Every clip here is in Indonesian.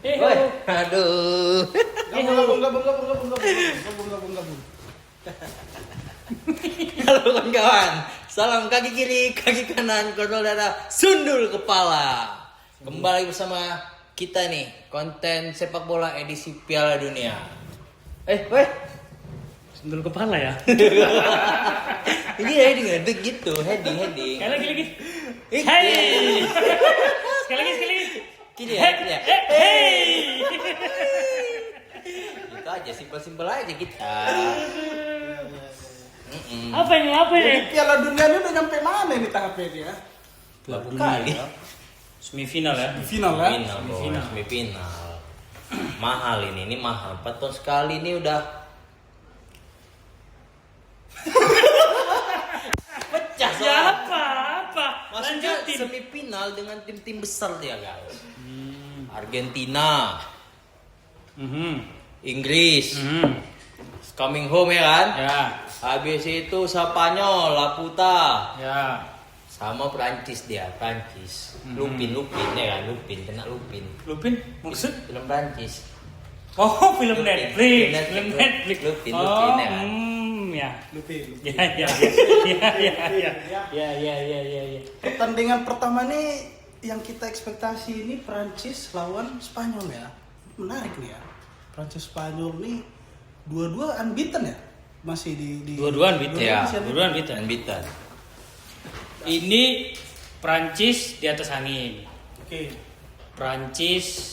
Woi, aduh. Gabung. Halo kawan-kawan, salam kaki kiri, kaki kanan, kontrol dada, sundul kepala. Kembali bersama kita nih, konten sepak bola edisi Piala Dunia. Weh, Sundul kepala ya. ini heading gitu, heading. Sekali lagi. Ih, Hey. Sekali lagi. Gini ya. Hey. Itu aja, simpel-simpel aja kita. Apa ini? Jadi Piala Dunia ini udah nyampe mana ini tahapnya dia? Berapa kali? Semifinal ya. Final kan? Semifinal. Mahal ini mahal. 4 tahun sekali ini udah pecah Ya soalnya. apa? Maksudnya Lanjutin. semifinal dengan tim-tim besar dia guys. Argentina, Inggris, coming home ya kan? Ya. Habis itu Spanyol, Laputa, Ya. sama Prancis dia, Prancis. Lupin ya kan, kena Lupin. Lupin maksud? Film Prancis. Oh, film Lupin. Netflix. Film Film Netflix. Lupin, Oh, ya kan? ya. Lupin. Ya. Pertandingan pertama nih yang kita ekspektasi ini Prancis lawan Spanyol ya. Menarik nih ya. Prancis Spanyol nih dua-dua unbeaten ya. Masih di Dua-duaan beat Ya, ya. Dua-duaan beat. Unbeaten. Ini Prancis di atas angin. Oke. Prancis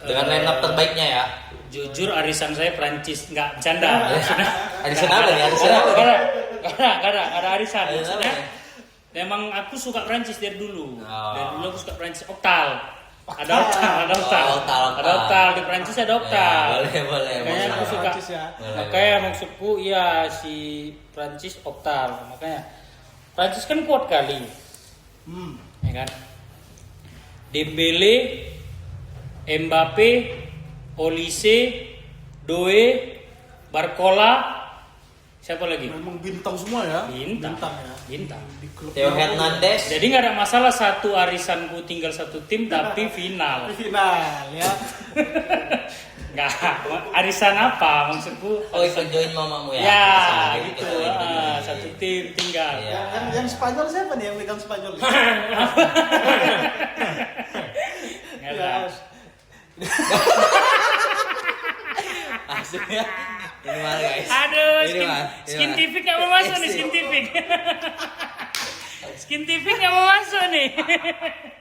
Dengan line up terbaiknya ya. Jujur arisan saya Prancis nggak bercanda. Maksudnya Arisan apa nih? Arisan apa nih? Gak ada arisan. Arisan Maksudnya apa nih? memang aku suka Prancis dari dulu. Oh. Dari dulu aku suka Prancis. Oktal. Ada oktal. Oktal. Ada oktal di Prancis ada oktal. Ya, boleh. Makanya aku suka. Prancis ya. Makanya maksudku iya si Prancis oktal. Makanya Prancis kan kuat kali. Ya kan? Dembele, Mbappe, Olise, Doe, Barcola, siapa lagi? Memang bintang semua ya. Bintang. ya. Bintang. Di klub Theo Hernandez. Jadi nggak ada masalah satu arisanku tinggal satu tim tapi final. di final ya. Nggak, arisan apa maksudku? Oh, ikut join mamamu ya? Ya, Sama gitu. ikut. Satu tim tinggal. Iya. Yang Spanyol siapa nih yang megang Spanyol? Nggak ada. Maksudnya ini mana guys? Aduh, Ini skintific nggak mau masuk nih, skintific. Skintific nggak mau masuk nih.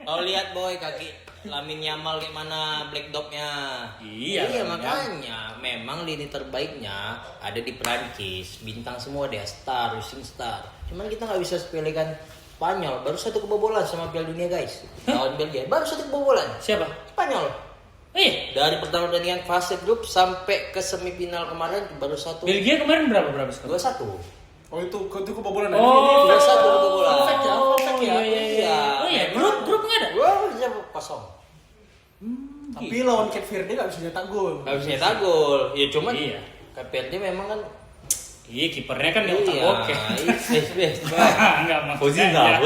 Kau lihat boy kaki Lamine Yamal kayak mana black dognya? Iya, makanya memang lini terbaiknya ada di Prancis, bintang semua dia, star, rising star. Cuman kita nggak bisa sepelekan Spanyol, baru 1 kebobolan sama Piala Dunia guys. Lawan Belgia, baru 1 kebobolan. Siapa? Spanyol. Iya. Dari pertama pertandingan fase grup sampai ke semifinal kemarin baru 1. Belgia kemarin berapa skor? 2-1. Oh itu kebobolan Oh, Dua satu kebobolan. Fun fact ya, fun fact ya. Iya. Oh iya, grup nggak ada. Gua bisa kosong. Tapi lawan Cape Verde nggak bisa nyetak gol. Gak bisa nyetak gol. Ya cuman Iya. KPRD memang kan Iya, kipernya kan dia otak oke. Enggak maksudnya.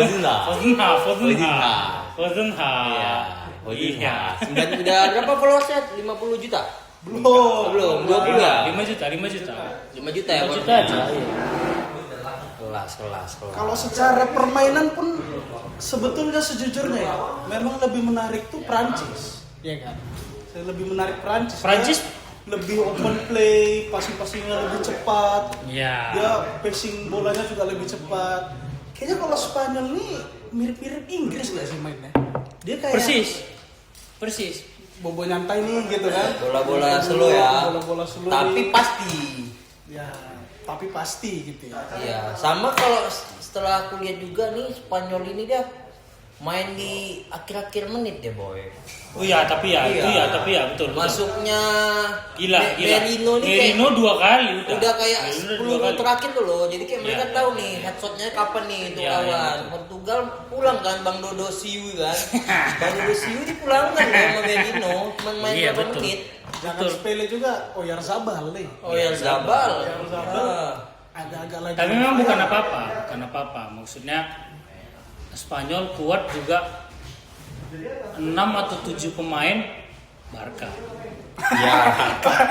Fozenha. Iya. Iya. Udah berapa followersnya? 50 juta? Belum. 20 ya? 5 juta. 5 juta ya? 5 juta aja. Kelas. Kalau secara permainan pun sebetulnya sejujurnya ya, memang lebih menarik tuh Prancis, ya kan? Saya lebih menarik Prancis. Prancis? Dia lebih open play, passing-passingnya lebih cepat. Iya. Dia passing bolanya juga lebih cepat. Kayaknya kalau Spanyol nih mirip-mirip Inggris nggak sih mainnya? Dia kayak Persis. bobo nyantai nih gitu kan? Bola-bola slow ya. Bola-bola slow. Tapi nih. pasti. Ya, tapi pasti gitu ya. Iya, sama kalau setelah aku lihat juga nih Spanyol ini dia main di akhir-akhir menit deh boy. Oh iya, tapi ya, itu ya, tapi ya betul. Masuknya Gila. Merino nih kayak Merino 2 kali udah kayak Merino 10 2 kali. terakhir tuh loh. Jadi kayak mereka Iya. tahu nih headshotnya kapan nih untuk Iya, lawan. iya, Portugal pulang kan Bang Dodo Siu kan. Bang Dodo Siu dipulangkan loh sama Merino, cuma main Iya, berapa betul. menit. Jangan Betul. sepele juga Oyarzabal nih. Oh ya Zabal. Agak-agak lagi. Tapi memang bukan apa-apa. Maksudnya Spanyol kuat juga 6 atau 7 pemain Barca.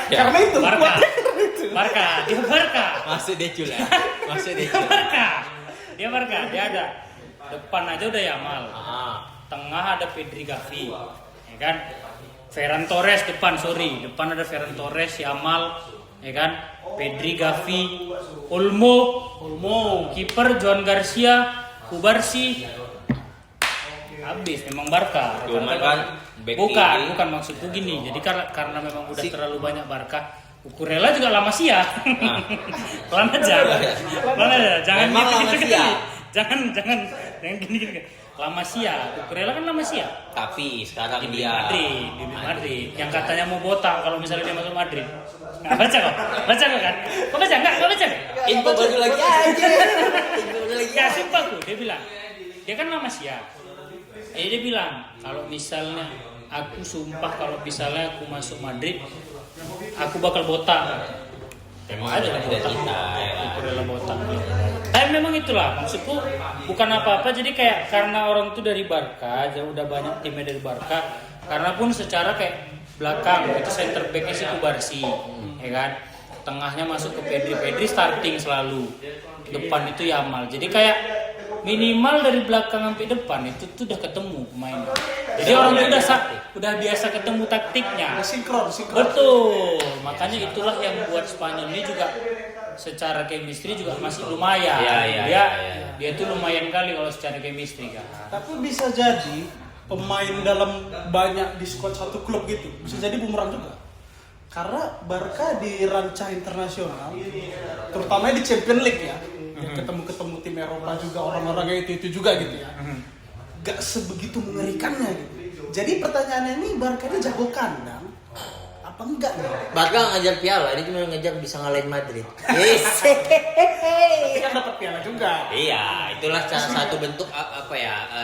Ya. Karena itu Barca. kuatnya karena itu. Barca, dia Barca. Masuk Decul ya. Masuk Dia Decul. Barca. Dia ada depan aja udah Yamal. Ah. Tengah ada Pedri Gavi. Ya kan? Ferran Torres depan ada Ferran Torres, Yamal, ya kan? Pedri Gavi, Olmo, kiper Joan Garcia, Kubarsi. Habis memang Barca. Cuman kan back bukan kiri. maksudku gini. Jadi karena memang udah terlalu banyak Barca. Kukurela juga La Masia. Pelan aja. Jangan Memang La gitu-gitu Masia. kali. Jangan gini. La Masia. Kukurela kan La Masia. Tapi sekarang Di dia Madrid. Yang katanya mau botak kalau misalnya dia masuk Madrid. Nggak baca kok? Baca kok kan? Kok baca? Nggak baca kok? info baru lagi aja. Info baru lagi. Ya sumpah aku, dia bilang. Dia kan La Masia. Dia bilang, kalau misalnya aku sumpah kalau misalnya aku masuk Madrid, aku bakal botak. Memang ada cita-cita ya. Kukurela botak. Tapi memang itulah maksudku, bukan apa-apa. Jadi kayak karena orang tuh dari Barca, jauh udah banyak timnya dari Barca. Karena pun secara kayak belakang itu center backnya si Kubarsi, ya kan. Tengahnya masuk ke Pedri starting selalu. Depan itu Yamal. Jadi kayak minimal dari belakang sampai depan itu tuh udah ketemu pemain. Jadi orang tuh udah biasa ketemu taktiknya. Sinkron. Betul. Makanya itulah yang buat Spanyol ini juga secara chemistry juga masih lumayan. Iya. Dia tuh lumayan kali kalau secara chemistry kan. Tapi bisa jadi pemain dalam banyak di squad satu klub gitu. Bisa jadi bumerang juga. Karena Barca di rancah internasional, terutama di Champions League ya, yang ketemu tim Eropa juga, orang-orangnya itu juga gitu ya, gak sebegitu mengerikannya gitu. Jadi pertanyaannya ini Barca ini jago kandang apa enggak nih? Barca ngajar piala, ini cuma ngajar bisa ngalahin Madrid. Yes. Tapi kan dapat piala juga. Iya, itulah salah satu bentuk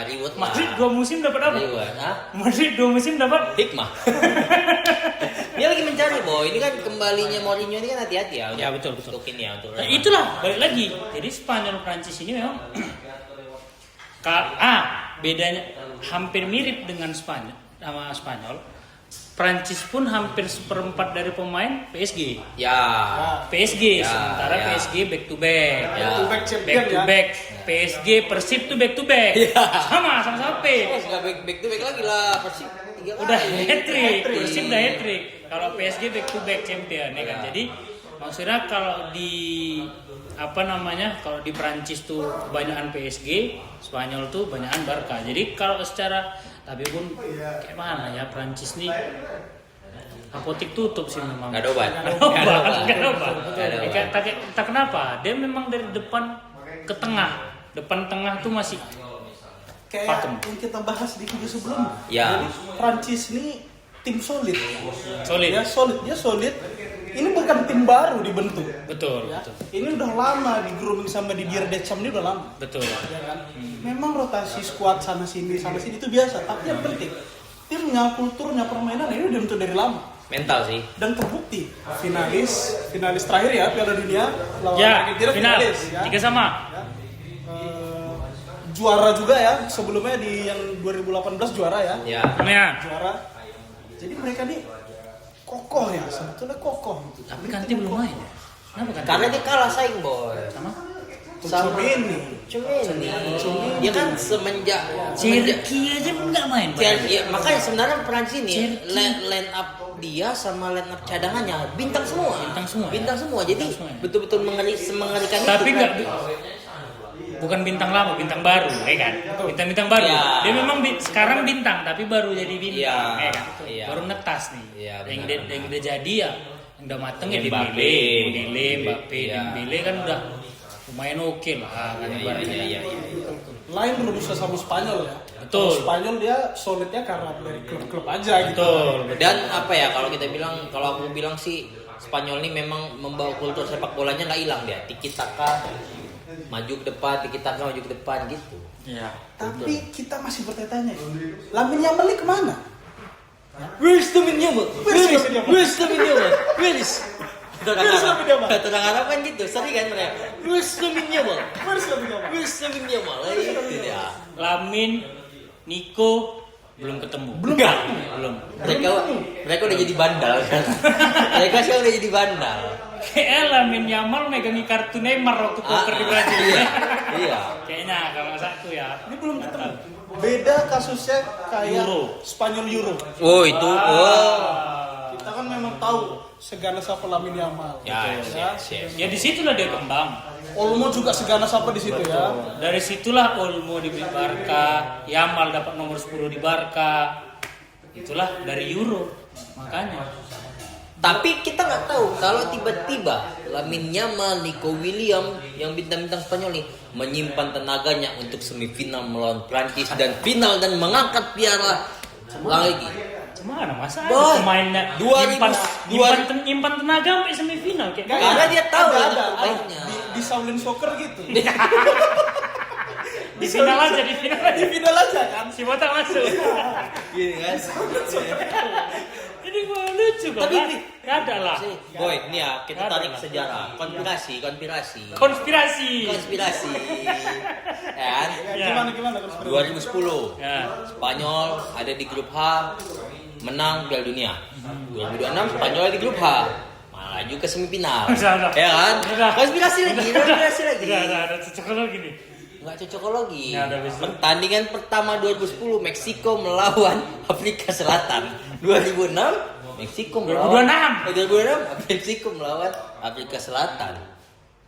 reward Madrid 2 musim dapat apa? Reward, Madrid 2 musim dapat hikmah. Dia lagi mencari, Boy. Ini kan kembalinya Mourinho ini kan hati-hati ya. Ya, betul. Untuk ini ya, untuk Nah, itulah balik lagi. Jadi Spanyol Prancis ini memang bedanya hampir mirip dengan Spanyol. Prancis pun hampir seperempat dari pemain PSG. Ya. PSG Ya, sementara ya. PSG back to back. Ya. Back champion Back to ya. back. PSG Persib tuh back to back. Ya. Sama P. Enggak back to back lagi lah. Persib 3 kali. Udah hat-trick. Persib udah hat-trick. Kalau PSG back to back champion ya kan. Jadi maksudnya kalau di kalau di Prancis tuh kebanyakan PSG, Spanyol tuh kebanyakan Barca. Jadi kalau secara tapi pun kayak mana ya Prancis nih apotik tutup sih memang. Enggak ada obat. Nggak ada obat. Tak kenapa? Dia memang dari depan ke tengah. Depan tengah tuh masih Kayak pakem. yang kita bahas di video sebelumnya. Ya. Jadi Prancis ini tim solid. Solid. Dia solid. Ini bukan tim baru dibentuk. Betul, Ya. betul. Ini udah lama di grooming sama di Dier Deschamps ini udah lama. Betul. Ya kan? Memang rotasi skuad sana sini itu biasa, tapi yang penting timnya, kulturnya, permainan ini udah bentuk dari lama. Mental sih. Dan terbukti finalis terakhir ya Piala Dunia lawan Ya, Argentina final. finalis ya. 3 sama. Ya. Juara juga ya, sebelumnya di yang 2018 juara ya. Ya. Ya. Juara. Jadi mereka nih kokoh ya, sebetulnya kokoh gitu. Tapi Kanti belum main ya. Kenapa Kanti? Karena dia kalah saing, Boy. sama Sama ini. Cumini. Dia kan semenjak Cherki aja nggak main. Ya, makanya sebenarnya Prancis ini Cherki. line up dia sama line up cadangannya bintang semua. Bintang semua ya? Jadi Bintang semua ya? betul-betul mengerikan Tapi itu. nggak bukan bintang lama, bintang baru, ya kan? Bintang baru. Ya. Dia memang sekarang bintang, tapi baru jadi bintang, Ya. ya kan? Iya. Baru netas nih. Iya, yang benar. yang udah jadi ya, yang udah mateng ya Mbappe. Dembele, Mbappe, Iya. Dembele kan udah lumayan oke lah kan ibaratnya. Iya. Lain belum bisa sama Spanyol ya. Betul. Kalau Spanyol dia solidnya karena dari klub-klub aja gitu. Betul. Dan apa ya kalau aku bilang sih Spanyol ini memang membawa kultur sepak bolanya nggak hilang dia. Tiki taka maju ke depan, tiki taka maju ke depan gitu. Iya. Tapi kita masih bertanya-tanya, Lamine Yamal ini kemana? Where's the Yamal? Where's Lamine Yamal? Where's the Yamal? Where's Where's Lamine Yamal? Kata orang Arab kan gitu, sering kan mereka. Where's the Yamal? Where's Lamine Yamal? Where's the Yamal? Itu dia. Lamin, Nico, Belum ketemu. Enggak. Belum. Mereka udah jadi bandal kan. Mereka sih udah jadi bandal. Kayak Lamine Yamal megangi kartu Neymar waktu poker di Brazil. Iya. Iya. Kayaknya kalau satu ya. Ini belum ketemu. Beda kasusnya kayak Euro. Spanyol Euro. Oh, itu. Oh. Kita kan memang tahu seganas apa Lamine Yamal. Ya, Ya. siap. Ya disitulah dia kembang. Olmo juga seganas apa di situ ya. Dari situlah Olmo di Barca, Yamal dapat nomor 10 di Barca. Itulah dari Euro. Makanya. Tapi kita nggak tahu kalau tiba-tiba Lamine Yamal, Nico Williams yang bintang-bintang Spanyol nih menyimpan tenaganya untuk semifinal melawan Prancis dan final dan mengangkat piala lagi. Gimana masa Boy, ada pemainnya 2000 nyimpan tenaga sampai semifinal kayak Nggak, Karena dia tahu ada, untuk ada. baiknya. Di Shaolin Soccer gitu. di final aja di final Di aja. final aja kan. Si botak masuk. Gini kan. Ini gua lucu kok. Tapi kan? ini- Nggak ada lah. Boy, ini ya kita Ada tarik lah. sejarah, konspirasi. Konspirasi. Ya kan? Ya. Gimana terus? 2010 Ya. Spanyol ada di grup H menang Piala Dunia. 2026 Spanyol ada di grup H maju ke semifinal. Udah. Ya kan? Udah. Konspirasi lagi. Ada cocok lagi nih. Nggak cocokologi. Nggak ada bisa. Pertandingan pertama 2010 Meksiko melawan Afrika Selatan. 2006 Meksiko melawan 2006 Meksiko melawan Afrika Selatan.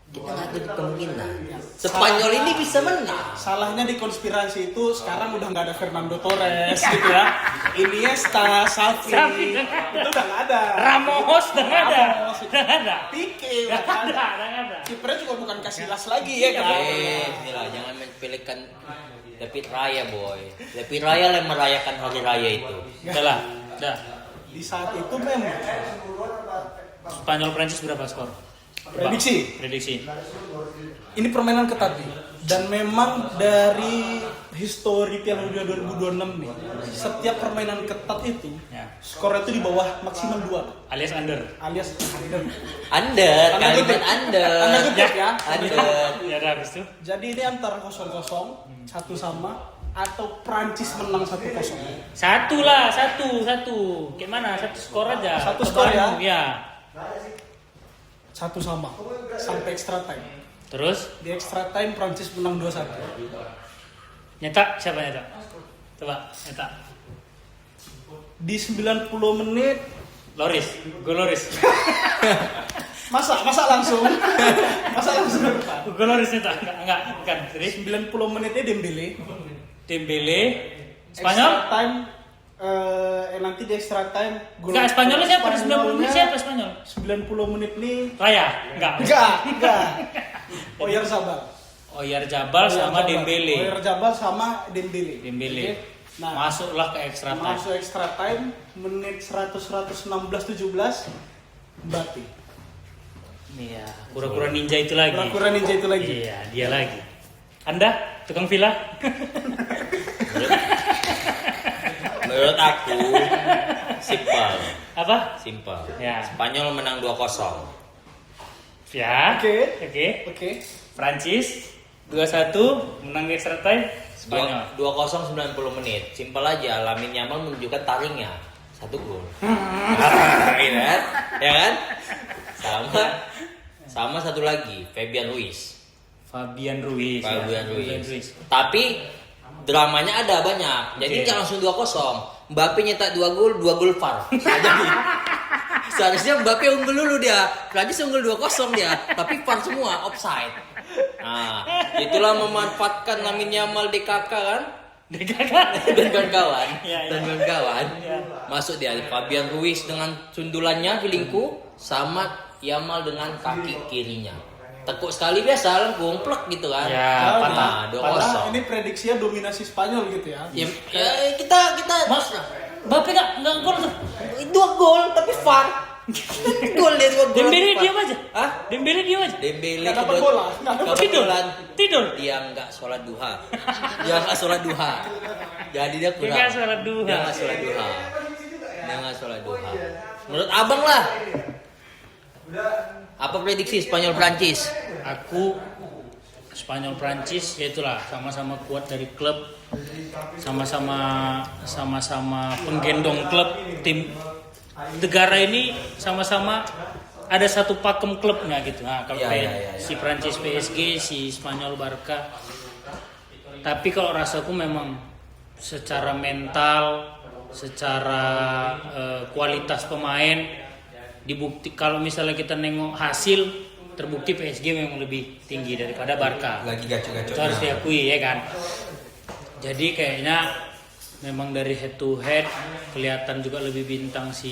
Kita nggak tahu kemungkinan Spanyol ini bisa menang. Salahnya di konspirasi itu sekarang udah nggak ada Fernando Torres gitu ya. Iniesta, Xavi. Xavi, itu udah nggak ada. Ramos udah nggak ada. Ramos. Udah nggak ada. Pique, Udah udah nggak nggak ada. ada. Kipernya juga bukan Casillas lagi ya kan. Inilah jangan menyepelekan David Raya boy. David Raya yang merayakan hari raya itu. Udah lah. Udah. Di saat itu memang Spanyol Prancis berapa skor? prediksi. Ini permainan ketat nih. Dan memang dari histori Piala Dunia 2026 nih, setiap permainan ketat itu Ya. skornya itu di bawah maksimal 2 Alias under. alias under. Under, Tanda kalimat kutip. under. Tanda kutip ya. Under. Ya udah habis itu. Jadi ini antara 0-0 satu sama atau Prancis menang 1-0. Satu lah, satu. Kayak mana? Satu skor aja. Satu skor ya? Ya. Satu sama sampai extra time. Terus Di extra time Prancis menang 2-1. nyetak siapa nyetak? Coba nyetak. Di 90 menit Loris, gol Loris. masa langsung ke depan. Gol Loris nyetak. Enggak, bukan. Jadi 90 menitnya Dembele, Extra Spanyol. time nanti di extra time Enggak, Spanyolnya siapa? Di 90 menit siapa Spanyol? 90 menit nih Raya? Enggak. enggak Oyarzabal Oyarzabal sama Dembele. Oyarzabal sama Dembele. Dembele. Oke. Nah, Masuklah ke extra time. masuk extra time menit 116 17 Mbappe. Iya, kura-kura ninja itu lagi. Kura-kura ninja itu lagi. Iya, dia lagi. Anda tukang villa? Menurut aku simpel. Apa? Simpel. Ya. Spanyol menang 2-0. Ya. Oke. Oke. Prancis 2-1 menang di extra time. Spanyol. 2-0 90 menit. Simpel aja. Lamine Yamal menunjukkan taringnya. 1 gol. Iya kan? Ya kan? Sama satu lagi, Fabian Ruiz. Fabian Ruiz. Tapi dramanya ada banyak. Jadi Oke. jangan langsung 2-0. Mbappe nyetak 2 gol, 2 gol VAR. Jadi seharusnya Mbappe unggul dulu dia. Prancis unggul 2-0 dia, tapi VAR semua offside. Nah, itulah memanfaatkan Lamine Yamal DKK kan? Dan kawan-kawan. Iya, iya. Dan kawan-kawan. Iya. Masuk dia Fabian Ruiz dengan sundulannya feelingku sama Yamal dengan kaki kirinya. Tekuk sekali biasa lengkung plek gitu kan. Ya, Nah, Padahal 2-0. ini prediksinya dominasi Spanyol gitu ya. Ya, kita Mas, Mbappe enggak gol tuh. 2 gol tapi VAR. Gol dia 2 gol. Dembele tapi diam VAR. aja. Hah? Dembele diam aja. Dembele Nggak dapat bola, nggak dapat kebetulan Tidur. dia nggak sholat duha. Dia nggak sholat duha. Jadi dia kurang. Dia nggak sholat duha. Dia nggak sholat duha. Dia nggak sholat duha. Menurut abang lah. Apa prediksi Spanyol Prancis? Aku Spanyol Prancis ya itulah sama-sama kuat dari klub, sama-sama penggendong klub, tim negara ini sama-sama ada satu pakem klubnya gitu. Nah, kalau kayak si Prancis PSG, si Spanyol Barca. Tapi kalau rasaku memang secara mental, secara kualitas pemain dibukti, kalau misalnya kita nengok hasil, terbukti PSG memang lebih tinggi daripada Barca. Lagi gaco-gaco. Itu harus diakui ya kan. Jadi kayaknya memang dari head to head kelihatan juga lebih bintang si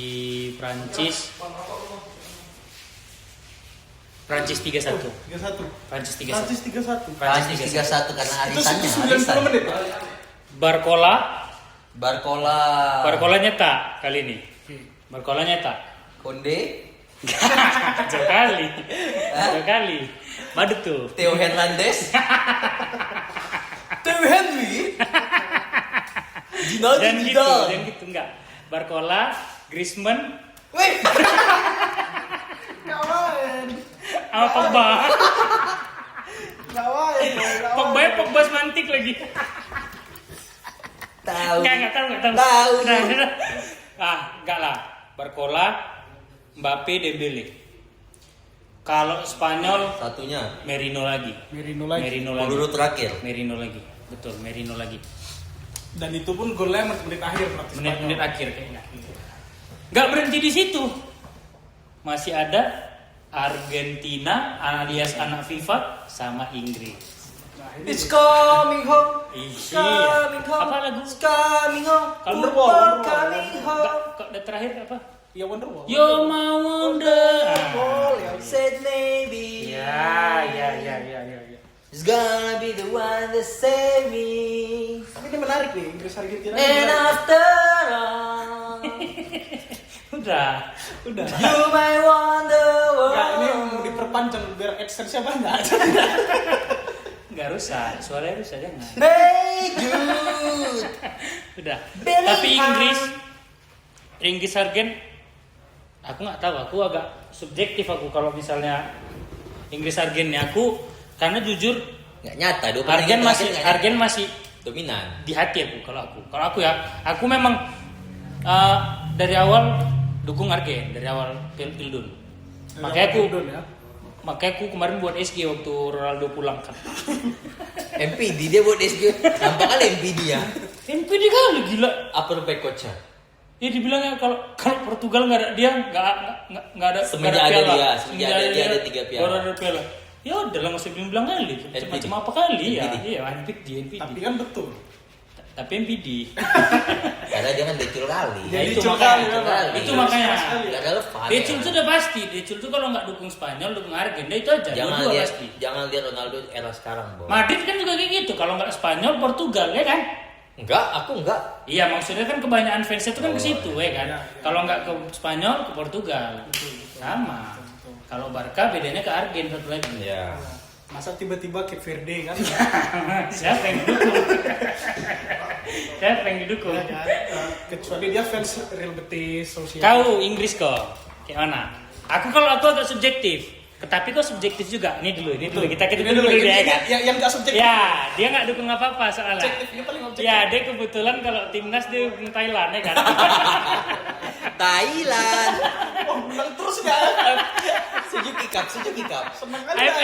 Prancis. Prancis 3-1. 3-1. Prancis 3-1. Prancis 3-1. Prancis 3-1 karena Itu arisannya. 90 menit ya? Barcola nyetak kali ini. Barcola nyetak. Konde, Jauh kali. Madu tuh. Theo Hernandez, Theo Henry, Dan gitu enggak. Barcola, Griezmann, Wih, Kawan. sama Pogba. Kawan. Pogba semantik lagi. tahu. Enggak tahu. Tahu. Enggak lah. Barcola, Mbappe, Dembele. Kalau Spanyol Satunya Merino lagi. peluru terakhir. Merino lagi. Betul, Merino lagi. Dan itu pun golnya menit akhir berarti. Menit akhir kayaknya. Enggak berhenti di situ. Masih ada Argentina alias anak FIFA sama Inggris. It's coming home. Iya. Coming home. Apa lagu? It's coming home. Kalau Football coming home. Kok terakhir apa? Ya Wonderwall. Yo mau wonder. Said maybe. Ya. It's gonna be the one that save me. Tapi ini menarik nih, Inggris Argentina. And after all, Udah. you might wonder Enggak, ini why. mau diperpanjang biar AdSense-nya banyak. Enggak rusak, suaranya rusak jangan. Make good. Udah. Bellingham. Tapi Inggris Argen aku nggak tahu, aku agak subjektif aku kalau misalnya Inggris Argen ya aku, karena jujur Nggak nyata. 2 pertandingan terakhir nggak nyata. Argen masih dominan. di hati aku. Kalau aku ya, aku memang dari awal dukung Argen dari awal Pildun. Makanya aku kemarin buat SG waktu Ronaldo pulang kan. MPD dia buat SG. Nampak kali MPD ya. MPD kali gila. Upper back coach. Ya dibilangnya kalau Portugal nggak ada dia nggak ada Semenjak nggak ada piala. dia ada 3 piala. Baru ada piala. Ya udah lah nggak usah bilang kali. Macam apa kali ya? NPD. Iya NPD. Tapi kan betul. Tapi MPD. Karena dia kan decul kali. Ya, Jadi itu curang makanya. ya, Itu makanya. Nggak relevan. Decul itu udah pasti. Decul itu kalau nggak dukung Spanyol, dukung Argentina itu aja. Dua-dua pasti. Jangan lihat Ronaldo era sekarang, Bro. Madrid kan juga kayak gitu. Kalau nggak Spanyol, Portugal ya kan? Enggak, aku enggak. Iya maksudnya kan kebanyakan fans itu kan ke situ ya kan. Iya. Kalau nggak ke Spanyol, ke Portugal. Sama. Kalau Barca bedanya ke Argen satu lagi. Ya. Masa tiba-tiba Cape Verde kan? Siapa yang didukung? Siapa yang didukung? Ya kan? Kecuali dia fans Real Betis, Sociedad. Kau Inggris kok, kayak mana? Kalau aku agak subjektif, tapi kok subjektif juga. Ini dulu kita Ini dulu dia yang, kan. yang nggak subjektif. Ya, dia nggak dukung apa-apa soalnya. Objektifnya paling objektif. Ya, dia kebetulan kalau timnas dia dukung Thailand ya kan. Thailand. Oh, menang terus ya. Suzuki Cup. Senang kali Ayo. ya.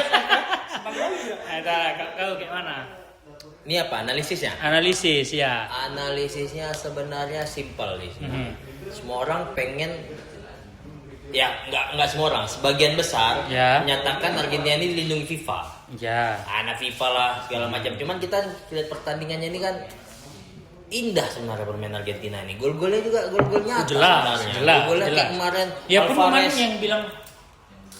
Senang kali ya. Ada kau kayak mana? Ini apa analisisnya? Analisis ya. Analisisnya sebenarnya simpel di sini. Mhm. Semua orang pengen, ya nggak semua orang, sebagian besar Ya. menyatakan Argentina ini dilindungi FIFA. Ya. Anak FIFA lah segala macam. Cuman kita lihat pertandingannya ini kan indah sebenarnya permainan Argentina ini. Gol-golnya juga gol-gol nyata Jelas. sebenarnya. Gol-golnya kayak kemarin Ya pun kemarin Alvarez. yang bilang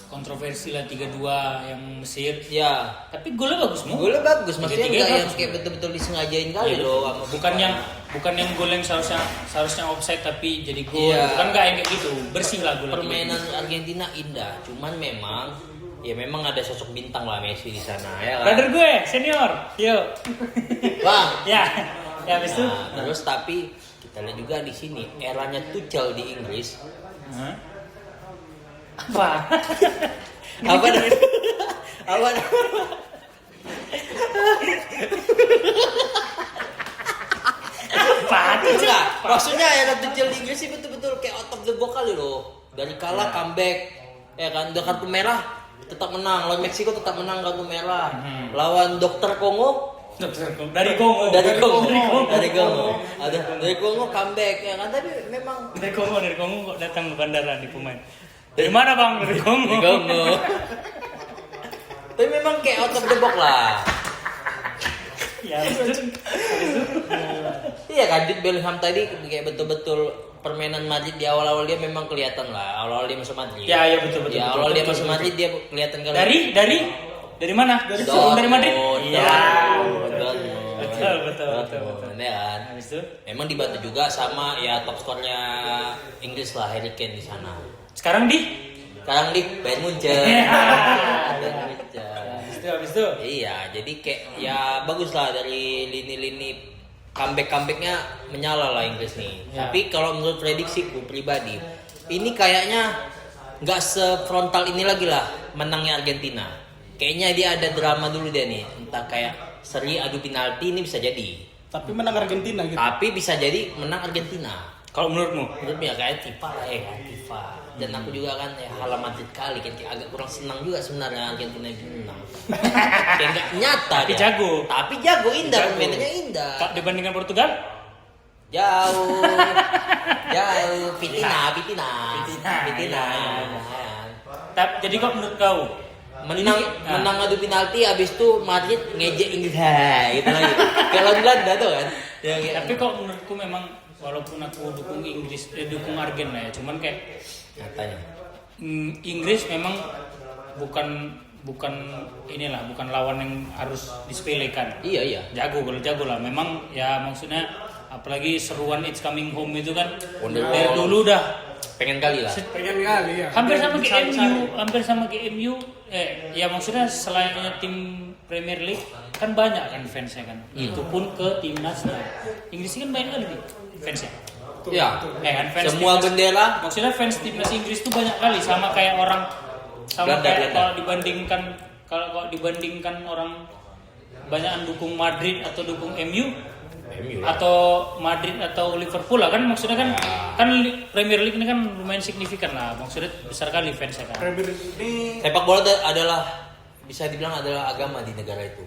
kontroversi lah 3-2 yang Mesir. Ya, Tapi golnya bagus semua. golnya bagus, maksudnya 3-3 enggak yang bagus. kayak betul-betul disengajain kali Iya, loh sama bukan FIFA. yang gol yang seharusnya offside tapi jadi gol. Iya. Bukan enggak yang kayak gitu. Bersih lah gol. Permainan Argentina indah, cuman memang ada sosok bintang lah Messi di sana ya kan. Brother gue, senior. Yuk. Bang. Ya. Ya habis itu. Nah, terus tapi kita lihat juga di sini eranya Tuchel di Inggris. Hah? Apa? Apa? Apa? Enggak, maksudnya ya tujuan di Inggris sih betul-betul kayak out of the box kali loh. Dari kalah comeback, ya kan, udah kartu merah tetap menang. Lawan Meksiko tetap menang kartu merah. Lawan Dokter Kongo Dari Kongo. dari Kongo comeback ya kan, tapi memang Dari Kongo kok datang ke bandara di pemain. Dari mana bang? Dari Kongo. di Kongo. Tapi memang kayak out of the box lah. Ya, habis itu Iya kan, Jude Bellingham tadi kayak betul-betul permainan Madrid di awal-awal dia memang kelihatan lah. Awal-awal dia masuk Madrid. Ya, betul. Di awal dia masuk Madrid dia kelihatan kalau Dari mana? Dari Madrid. Iya. Betul. Ya kan. Habis itu Memang dibantu juga sama ya top skornya Inggris lah, Harry Kane di sana. sekarang di Bayern Munchen. Bayern Munchen. habis itu. Iya, jadi kayak ya bagus lah dari lini-lini comeback-comebacknya menyala lah Inggris nih. Ya. Tapi kalau menurut prediksiku pribadi, ini kayaknya nggak sefrontal ini lagi lah menangnya Argentina. Kayaknya dia ada drama dulu dia nih, entah kayak seri adu penalti ini bisa jadi. Tapi menang Argentina gitu. Tapi bisa jadi menang Argentina. Kalau menurutmu? Menurutnya kayak Tifa lah ya kan, Tifa. Dan aku juga kan ya halam Madrid kali kan kayak agak kurang senang juga sebenarnya Argentina yang menang. Kayak nggak nyata Tapi dia. jago. Tapi jago, indah, Jago. permainannya indah. Kak dibandingkan Portugal? Jauh. Fitina. Jadi kok menurut kau Menang adu penalti habis itu Madrid ngejek Inggris gitu lagi. Kayak lawan Belanda tuh kan. Ya, kayak tapi kok menurutku memang walaupun aku dukung Inggris, dukung Argen lah ya, cuman kayak nyatanya. Inggris memang bukan inilah, bukan lawan yang harus disepelekan. Iya. Jago lah. Memang ya maksudnya apalagi seruan It's Coming Home itu kan Wonderwall. dari dulu dah Pengen kali lah. Pengen kali ya. hampir sama kayak Besar-besar. hampir sama kayak MU. Ya maksudnya selainnya tim Premier League kan banyak kan fansnya kan. Itu pun ke timnasnya. Inggris kan banyak kali fansnya. Ya. Kan fans Semua timnas- bendera Maksudnya fans timnas Inggris tuh banyak kali, sama kayak orang Belanda. kalau dibandingkan orang banyak dukung Madrid atau dukung MU atau Madrid atau Liverpool lah kan, maksudnya kan Premier League ini kan lumayan signifikan lah, maksudnya besar kali fansnya kan. Premier League ini sepak bola adalah bisa dibilang adalah agama di negara itu.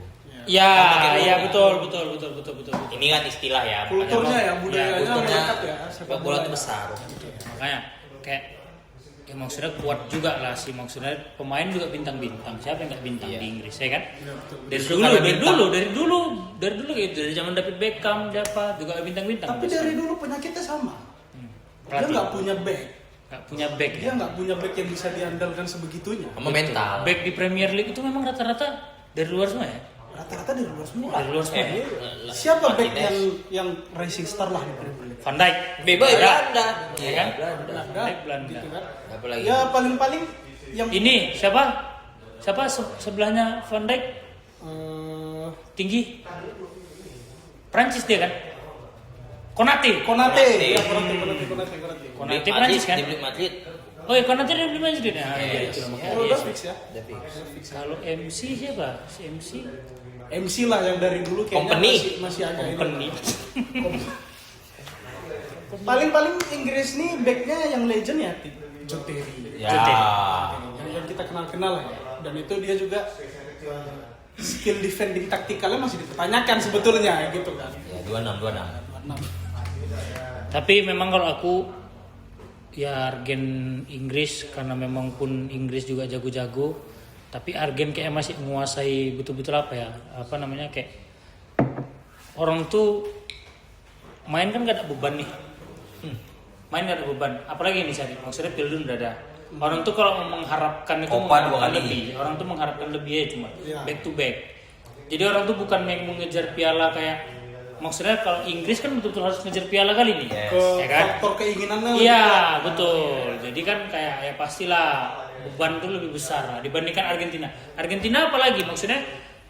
Ya, betul. Ini kan istilah ya. kulturnya ya, budayanya kulturnya melekat ya. sepak bola itu besar. Makanya kayak ya maksudnya kuat juga lah sih, maksudnya pemain juga bintang-bintang. Siapa yang nggak bintang di Inggris ya kan? Dari dulu kayak gitu, dari zaman David Beckham siapa juga bintang-bintang. Tapi dari dulu penyakitnya sama. Dia Pelatih. nggak punya back. Nggak punya back Dia ya. nggak punya back yang bisa diandalkan sebegitunya. Sama mental. Back di Premier League itu memang rata-rata dari luar semua ya. Rata-rata dari luar semua. Dari luar semua. Siapa back Martinez. yang rising star lah di Premier League? Van Dijk. Bebas Ada. Belanda. Iya kan? Belanda. Belanda, Belanda. gitu kan. Apalagi. Ya paling-paling yang Ini siapa sebelahnya Van Dijk eh, tinggi? Prancis dia kan? Konate. Konate. Konate. Ya, Konate. Konate Madrid, Prancis kan? Di Madrid. Oh ya, Konate dia beli Madrid. Nah, iya, itu Yes. makanya Oh, dia udah sih. fix ya. Udah fix. Kalau MC siapa? Si MC MC lah yang dari dulu kayaknya Company. masih agak ini. Company. Paling-paling Inggris nih backnya yang legend ya John Terry. Ya. Yang kita kenal-kenal lah ya. Dan itu dia juga skill defending taktikalnya masih dipertanyakan sebetulnya gitu kan. Ya, 26. Tapi memang kalau aku ya Argen Inggris, karena memang pun Inggris juga jago-jago, tapi Argen kayak masih menguasai betul-betul apa namanya kayak orang tuh main kan gak ada beban nih. Main gak ada beban, apalagi ini Sari, maksudnya Pildun udah ada. Orang tuh kalau mengharapkan itu Copa mengharapkan 2 kali. lebih. Orang tuh mengharapkan lebih ya cuma Iya. back to back. Jadi orang tuh bukan yang mengejar piala kayak, maksudnya kalau Inggris kan betul-betul harus ngejar piala kali nih. Yes. Ke Ya kan? faktor keinginannya Iya betul. Jadi kan kayak ya pastilah beban tuh lebih besar lah dibandingkan Argentina. Argentina apalagi maksudnya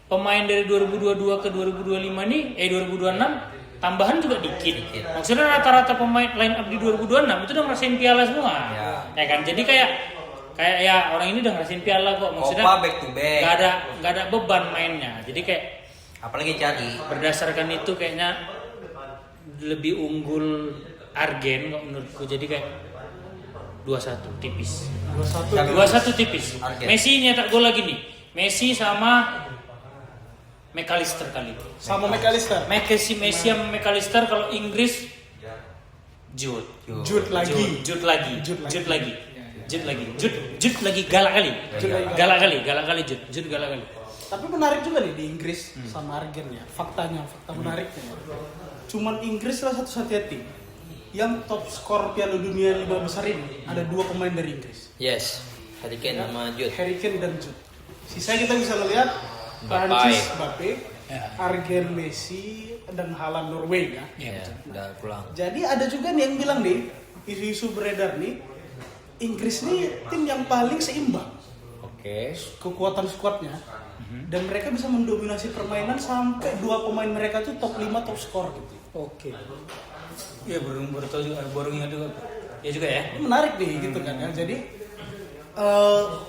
pemain dari 2022 ke 2025 nih 2026 tambahan juga dikit. Maksudnya rata-rata pemain line up di 2026 itu udah ngerasain piala semua. Ya. Ya kan? Jadi kayak kayak ya orang ini udah ngerasain piala kok, maksudnya Copa back to back. nggak ada beban mainnya, jadi kayak Apalagi cari. berdasarkan itu kayaknya lebih unggul Argen kok menurutku, jadi kayak 2-1 tipis. 2-1 tipis. Argen. Messi nyetak gol lagi nih. Messi sama McAllister kali. Sama McAllister. Messi sama McAllister. Kalau Inggris Jude Jude lagi. Jude lagi galak kali. Galak kali Jude galak kali. Tapi menarik juga nih di Inggris sama Argen ya. Fakta menariknya. Cuman Inggris lah satu-satunya tim yang top skor Piala Dunia 5 besar ini ada 2 pemain dari Inggris. Yes. Harry Kane sama Jude. Harry Kane dan Jude. Sisanya kita bisa lihat Prancis Mbappe, Argen Messi dan Haaland Norway ya. Ya, udah pulang. Jadi ada juga nih yang bilang nih, isu-isu beredar nih, Inggris nih tim yang paling seimbang Oke. kekuatan skuadnya. Dan mereka bisa mendominasi permainan sampai 2 pemain mereka tuh top 5 top skor gitu. Oke. Iya baru tahu juga, baru ingat juga. Ya juga ya. Ini menarik nih gitu kan ya. Jadi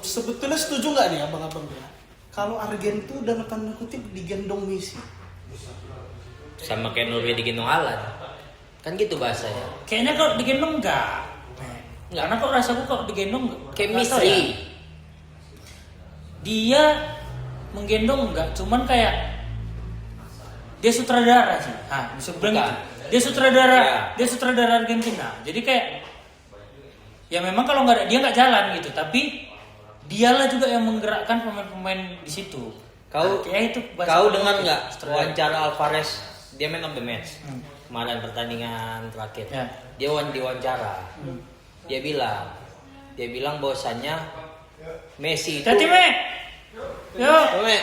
sebetulnya setuju nggak nih abang-abang ya? Kalau Argen tuh dalam tanda kutip digendong Messi. Sama kayak Norway digendong Haaland. Kan gitu bahasanya. Kayaknya kalau digendong enggak. Karena kok rasaku kalau digendong Chemistry. ya. Dia menggendong enggak, cuman kayak dia sutradara sih. Bisa bilang Bukan. gitu. Dia sutradara, Ya. dia sutradara Argentina. Jadi kayak ya memang kalau nggak ada dia nggak jalan gitu, tapi dialah juga yang menggerakkan pemain-pemain di situ. Kayak itu Kau dengar nggak sutradara. wawancara Alvarez, dia man of the match kemarin pertandingan terakhir. Ya. Dia diwawancara. Dia bilang bahwasannya Messi itu Hati me. Yo. Tome,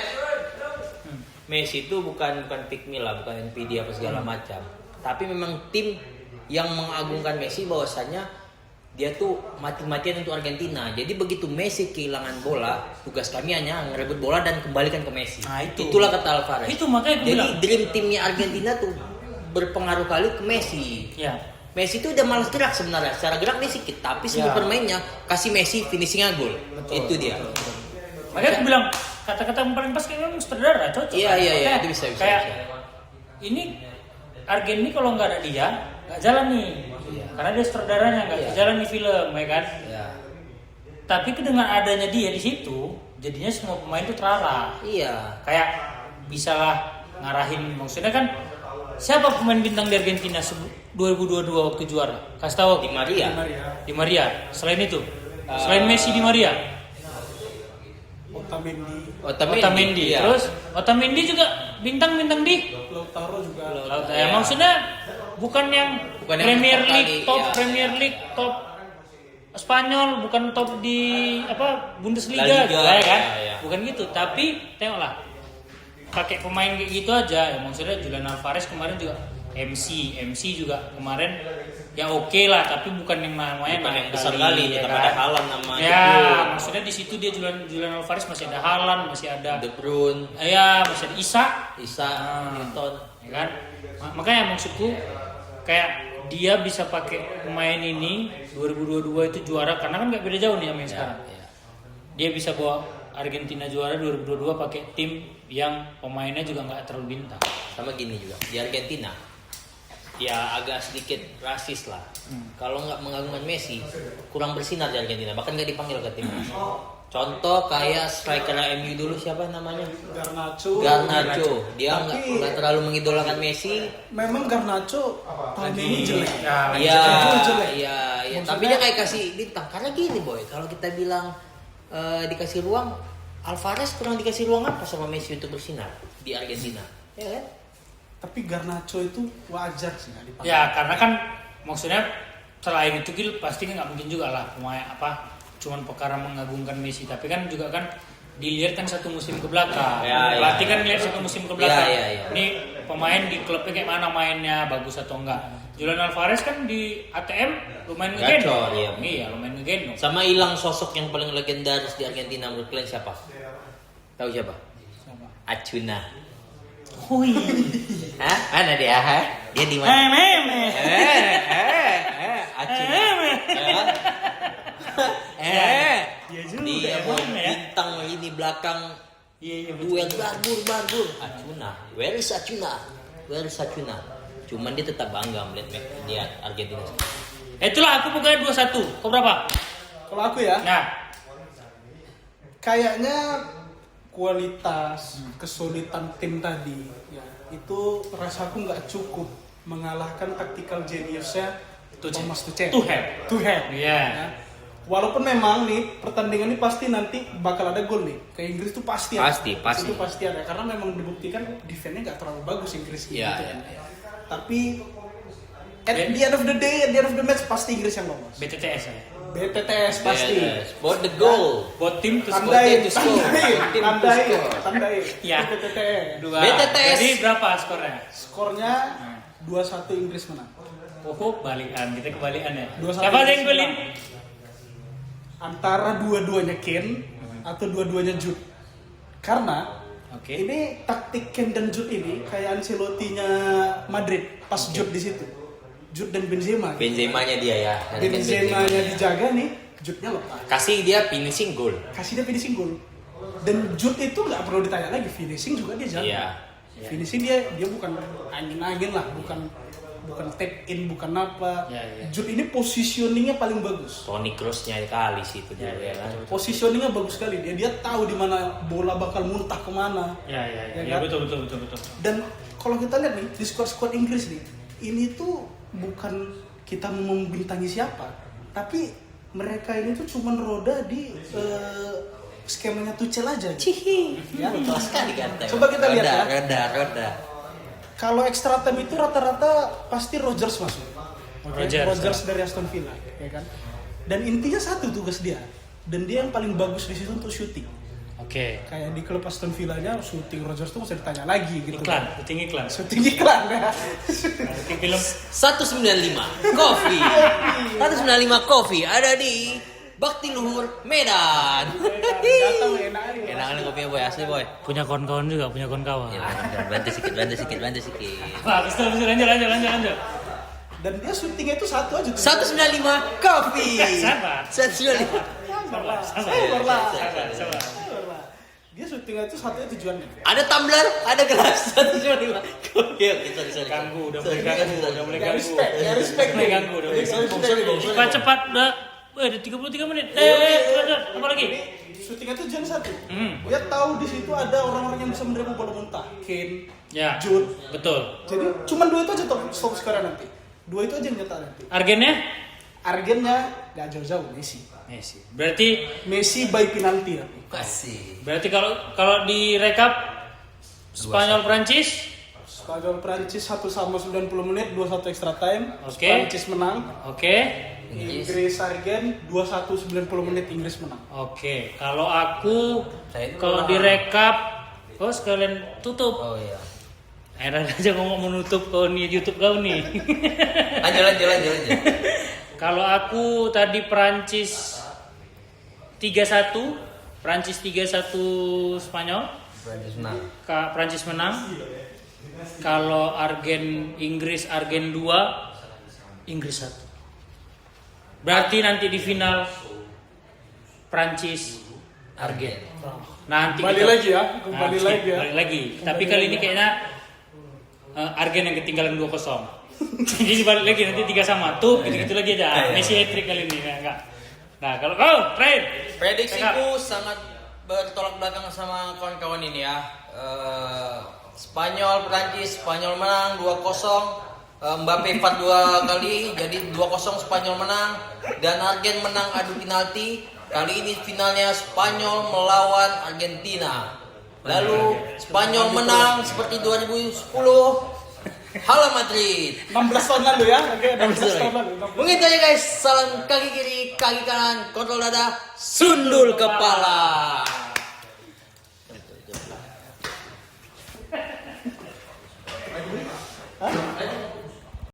Messi itu bukan pick me lah, bukan NPD apa segala macam. Tapi memang tim yang mengagungkan Messi bahwasannya dia tuh mati-matian untuk Argentina. Jadi begitu Messi kehilangan bola, tugas kami hanya ngerebut bola dan kembalikan ke Messi. Nah, itu. Itulah kata Alvarez. Itu makanya aku Jadi bilang. dream timnya Argentina tuh berpengaruh kali ke Messi. Ya. Messi itu udah malas gerak sebenarnya. Secara gerak dia sedikit, tapi segi Ya. permainnya kasih Messi finishingnya gol. Itu dia. Makanya aku bilang kata-kata yang paling pas kayak memang sutradara cocok. Iya, kan? iya, iya, Kayak- itu bisa. Kayak ini Argen ini kalau nggak ada dia nggak jalan nih. Iya. Karena dia sutradaranya nggak Iya. jalan di film, ya kan? Ya. Tapi dengan adanya dia di situ, jadinya semua pemain itu terarah. Iya. Kayak bisalah ngarahin, maksudnya kan siapa pemain bintang di Argentina 2022 waktu juara? Kasih tahu aku. Di Maria. Di Maria. Selain itu, selain Messi di Maria. Otamendi. Iya. Terus Otamendi juga bintang-bintang di Lautaro juga. ya, maksudnya bukan yang Bukan yang Premier top League, kali, top ya. Premier League, top Spanyol, bukan top di apa Bundesliga La Liga, gitu ya kan? ya. Bukan gitu, tapi tengoklah pakai pemain kayak gitu aja. Ya, maksudnya Julian Alvarez kemarin juga MC juga kemarin ya oke lah, tapi bukan yang namanya Bukan naik yang besar kali, ya tetap kan? ada Haaland nama Ya, De Bruyne. maksudnya di situ dia Julian Alvarez masih ada Haaland, masih ada De Bruyne, ya masih ada Isak, Isa, Newton. ya kan? Makanya maksudku kayak dia bisa pakai pemain ini 2022 itu juara karena kan nggak beda jauh nih sama yang sekarang. Ya. Dia bisa bawa Argentina juara 2022 pakai tim yang pemainnya juga nggak terlalu bintang. Sama gini juga di Argentina. Ya agak sedikit rasis lah. Kalau nggak mengagungkan Messi, kurang bersinar di Argentina. Bahkan nggak dipanggil ke timnas. Contoh kayak striker MU dulu siapa namanya? Garnacho. Dia Tapi- nggak terlalu mengidolakan Messi. Memang Garnacho tahun ini jelek. Iya, jelek. iya. Maksudnya- Tapi dia kayak kasih bintang. Karena gini boy, kalau kita bilang dikasih ruang, Alvarez kurang dikasih ruang apa sama Messi untuk bersinar di Argentina? Ya kan? Tapi Garnacho itu wajar sih nggak dipanggil. Ya karena kan maksudnya selain itu Gil pasti kan nggak mungkin juga lah pemain apa cuman perkara mengagungkan Messi, tapi kan juga kan dilihat kan satu musim ke belakang. Ya, Pelatih ya. kan lihat satu musim ke belakang. Ya. Ini pemain di klubnya kayak mana mainnya, bagus atau enggak. Julian Alvarez kan di ATM lumayan Gacor, ngegendong. iya. Iya, lumayan ngegendong. Sama hilang sosok yang paling legendaris di Argentina menurut kalian siapa? Tahu siapa? Acuna. Hui. Hah? Mana dia? Hah? Dia di mana? Acuna. Ya kan? Dia belakang Iya, duel barbur. Acuna, where is Acuna? Cuman dia tetap bangga melihat Argentina. Itulah aku pokoknya 2-1. Kau berapa? Kalau aku ya, Nah, kayaknya kualitas kesulitan tim tadi ya itu rasaku nggak cukup mengalahkan tactical geniusnya Thomas Tuchel. Tuchel. Iya. Ya. Walaupun memang nih pertandingan ini pasti nanti bakal ada gol nih. Ke Inggris tuh pasti ada. Pasti. Itu pasti ada karena memang dibuktikan defense-nya nggak terlalu bagus Inggris gitu Iya, kan. iya. Tapi at the end of the day, at the end of the match pasti Inggris yang lolos. BTTS ya. BTTS pasti. Yes, for the goal. Buat tim ke skor. Tandai. Ya. BTTS. BTTS. Jadi berapa skornya? Skornya 2-1 Inggris menang. Oh, balikan. Kita kebalikan ya. 2-1 Siapa yang Inggris golin? menang. Antara dua-duanya Kane atau dua-duanya Jude. Karena Oke. ini taktik Kane dan Jude ini kayak Ancelotti-nya Madrid pas Jude di situ. Jude dan Benzema. Benzemanya dia ya. Benzemanya dijaga nih, Jude-nya lepas. Kasih dia finishing goal. Kasih dia finishing goal. Dan Jude itu nggak perlu ditanya lagi, finishing juga dia jago. Iya. Finishing dia bukan angin-angin lah, bukan tap in, bukan apa. Iya. Jude ini positioningnya paling bagus. Toni Kroos-nya kali sih itu dulu ya kan. Positioningnya bagus sekali, dia tahu di mana bola bakal muntah kemana. Ya, Ya kan? betul. Dan kalau kita lihat nih di squad Inggris nih, ini tuh bukan kita membintangi siapa, tapi mereka ini tuh cuman roda di skemanya Tuchel aja. Cihi. Ya. Kelas sekali kan. Coba kita lihat ya. Roda. Kalau extra time itu rata-rata pasti Rodgers masuk. Rodgers dari Aston Villa, ya kan? Dan intinya satu tugas dia, dan dia yang paling bagus di situ untuk shooting. Oke. Kayak di klub Aston Villa-nya shooting Rodgers tuh nggak usah ditanya lagi gitu. Iklan. Shooting iklan ya. Oke, film 195 Coffee. 195 Coffee ada di Bakti Luhur Medan. Datang enak aja. Enak kan kopinya boy, asli boy. punya kawan-kawan juga, punya kawan-kawan. Ya, bantu sedikit. Bagus, lanjut. Dan dia syutingnya itu satu aja. 195 Coffee. Sabar. 195. Sabar lah. Dia syutingnya itu satu tujuannya. Ada tumbler, ada gelas. 195 Coffee. Oke, sorry. Ganggu, udah Sorry. mulai ganggu. Ya respect. Mulai ganggu, udah mulai ganggu. Sorry. Cepat, udah. Udah 33 menit. Cepat. Apa lagi? Syutingnya tujuan satu. Dia tahu di situ ada orang-orang yang bisa menerima bola muntah. Kane, Ya. Jude. Betul. Jadi cuma dua itu aja stop sekarang nanti. Dua itu aja yang nyetak nanti. Argennya? Nggak jauh-jauh Messi. Berarti By penalti tapi. Kasih. kalau di rekap Spanyol Prancis. Spanyol Prancis 1-90 menit, 2-1 extra time. Oke. Prancis menang. Oke. Inggris Argen 2-1 90 menit Inggris menang. Oke. Kalau aku Saya itu kalau di rekap sekalian tutup. Oh iya. Enak aja ngomong menutup kau nih YouTube kau nih. Lanjut. Kalau aku tadi Prancis 3-1 Spanyol. Prancis menang. Kalau Inggris 2, Inggris 1. Berarti nanti di final Prancis Argen. Nanti Kembali lagi ya. Balik lagi. Tapi kali ini kayaknya Argen yang ketinggalan 2-0. Jadi balik lagi nanti 3 sama. Tuh gitu-gitu lagi aja. Messi hat-trick kali ini enggak. Nah, kalau terakhir Prediksiku sangat bertolak belakang sama kawan-kawan ini ya. Prancis menang 2-0. Mbappe 4-2 kali, jadi 2-0 Spanyol menang. Dan Argen menang adu penalti. Kali ini finalnya Spanyol melawan Argentina. Lalu Spanyol menang seperti 2010. Halo Madrid. 16 tahun lalu ya. Oke, 16 tahun lalu. Mungkin itu aja guys. Salam kaki kiri, kaki kanan, kontrol dada, sundul kepala.